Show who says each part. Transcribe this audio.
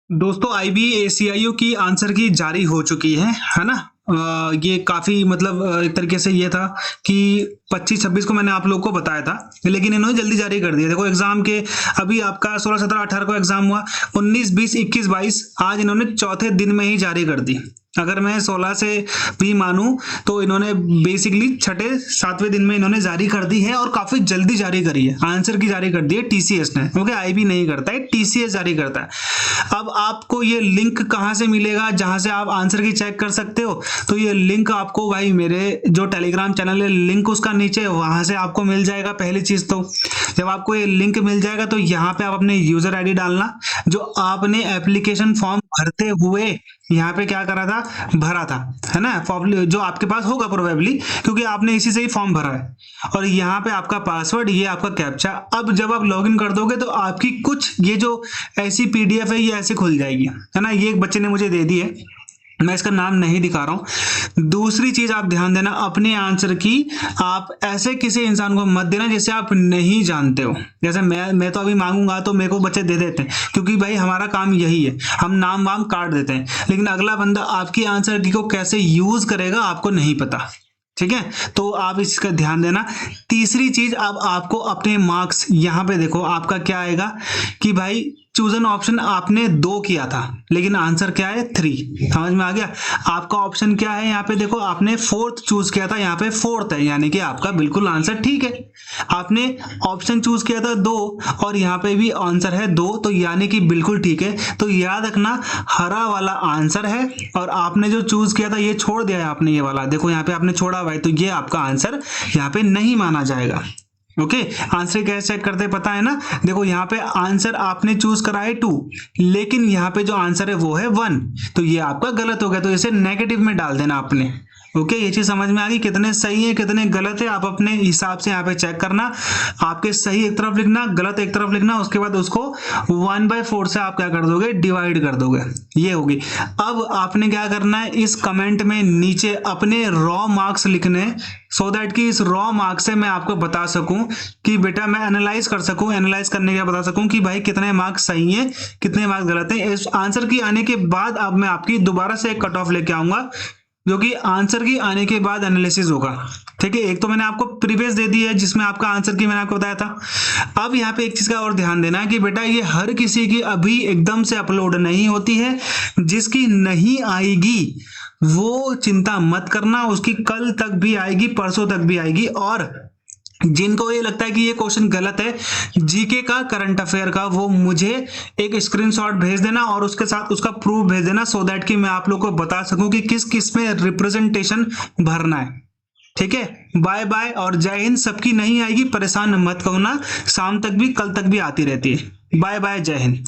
Speaker 1: दोस्तों IBACIO की answer की जारी हो चुकी है ना। ये काफ़ी मतलब एक तरीके से ये था कि 25-26 को मैंने आप लोगों को बताया था, लेकिन इन्होंने जल्दी जारी कर दिया। देखो एग्जाम के अभी आपका 16, 17, 18 को एग्जाम हुआ, 19, 20, 21, 22 आज इन्होंने चौथे दिन में ही जारी कर दी। अगर मैं 16 से भी मानूं तो इन्होंने बेसिकली छठे 7वें दिन में इन्होंने जारी कर दी है और काफी जल्दी जारी करी है। आंसर की जारी कर दी है TCS ने, ओके। IB नहीं करता है, TCS जारी करता है। अब आपको ये लिंक कहां से मिलेगा जहां से आप आंसर की चेक कर सकते हो? तो ये लिंक आपको भाई मेरे जो टेलीग्राम चैनल है, लिंक उसका नीचे वहां से आपको मिल जाएगा। पहली चीज तो जब आपको ये लिंक मिल जाएगा तो यहाँ पे आप अपने यूजर ID डालना, जो आपने एप्लीकेशन फॉर्म भरते हुए यहाँ पे क्या करा था, भरा था, है ना। जो आपके पास होगा प्रोबेबली, क्योंकि आपने इसी से ही फॉर्म भरा है। और यहाँ पे आपका पासवर्ड, ये आपका कैप्चा। अब जब आप लॉगिन कर दोगे तो आपकी कुछ ये जो ऐसी PDF है ये ऐसे खुल जाएगी, है ना। ये एक बच्चे ने मुझे दे दी है, मैं इसका नाम नहीं दिखा रहा हूं। दूसरी चीज आप ध्यान देना, अपने आंसर की आप ऐसे किसी इंसान को मत देना जिसे आप नहीं जानते हो। जैसे मैं तो अभी मांगूंगा तो मेरे को बच्चे दे देते हैं, क्योंकि भाई हमारा काम यही है, हम नाम वाम काट देते हैं। लेकिन अगला बंदा आपकी आंसर की को कैसे यूज करेगा आपको नहीं पता, ठीक है। तो आप इसका ध्यान देना। तीसरी चीज, अब आपको अपने मार्क्स यहाँ पे देखो, आपका क्या आएगा कि भाई चूजन ऑप्शन आपने 2 किया था, लेकिन आंसर क्या है 3। समझ में आ गया? आपका ऑप्शन क्या है यहाँ पे देखो, आपने 4th चूज किया था, यहाँ पे 4th है, यानी कि आपका बिल्कुल आंसर ठीक है। आपने ऑप्शन चूज किया था 2 और यहाँ पे भी आंसर है 2, तो यानी कि बिल्कुल ठीक है। तो याद रखना, हरा वाला आंसर है और आपने जो चूज किया था ये छोड़ दिया है आपने, ये वाला देखो यहाँ पे आपने छोड़ा हुआ है, तो ये आपका आंसर यहाँ पे नहीं माना जाएगा। ओके, आंसर कैसे चेक करते हैं पता है ना? देखो यहाँ पे आंसर आपने चूज करा है 2, लेकिन यहाँ पे जो आंसर है वो है 1, तो ये आपका गलत हो गया, तो इसे नेगेटिव में डाल देना आपने। ओके, ये चीज समझ में आ गई? कितने सही है कितने गलत है आप अपने हिसाब से यहाँ पे चेक करना। आपके सही एक तरफ लिखना, गलत एक तरफ लिखना, उसके बाद उसको 1/4 से आप क्या कर दोगे, डिवाइड कर दोगे। ये होगी। अब आपने क्या करना है, इस कमेंट में नीचे अपने रॉ मार्क्स लिखने, सो दैट कि इस रॉ मार्क्स से मैं आपको बता सकूं कि बेटा मैं एनालाइज कर सकूं, एनालाइज करने का बता सकूं कि भाई कितने मार्क्स सही हैं कितने मार्क्स गलत हैं। इस आंसर की आने के बाद अब मैं आपकी दोबारा से एक कट ऑफ लेके आऊंगा, जो कि आंसर की आने के बाद एनालिसिस होगा। ठीक है, एक तो मैंने आपको प्रीवियस दे दी है जिसमें आपका आंसर की मैंने आपको बताया था। अब यहाँ पे एक चीज का और ध्यान देना है कि बेटा ये हर किसी की अभी एकदम से अपलोड नहीं होती है। जिसकी नहीं आएगी वो चिंता मत करना, उसकी कल तक भी आएगी, परसों तक भी आएगी। और जिनको ये लगता है कि ये क्वेश्चन गलत है जीके का, करंट अफेयर का, वो मुझे एक स्क्रीनशॉट भेज देना और उसके साथ उसका प्रूफ भेज देना, सो दैट कि मैं आप लोग को बता सकूं कि किस किस में रिप्रेजेंटेशन भरना है। ठीक है, बाय बाय और जय हिंद। सबकी नहीं आएगी, परेशान मत होना, शाम तक भी कल तक भी आती रहती है। बाय बाय, जय हिंद।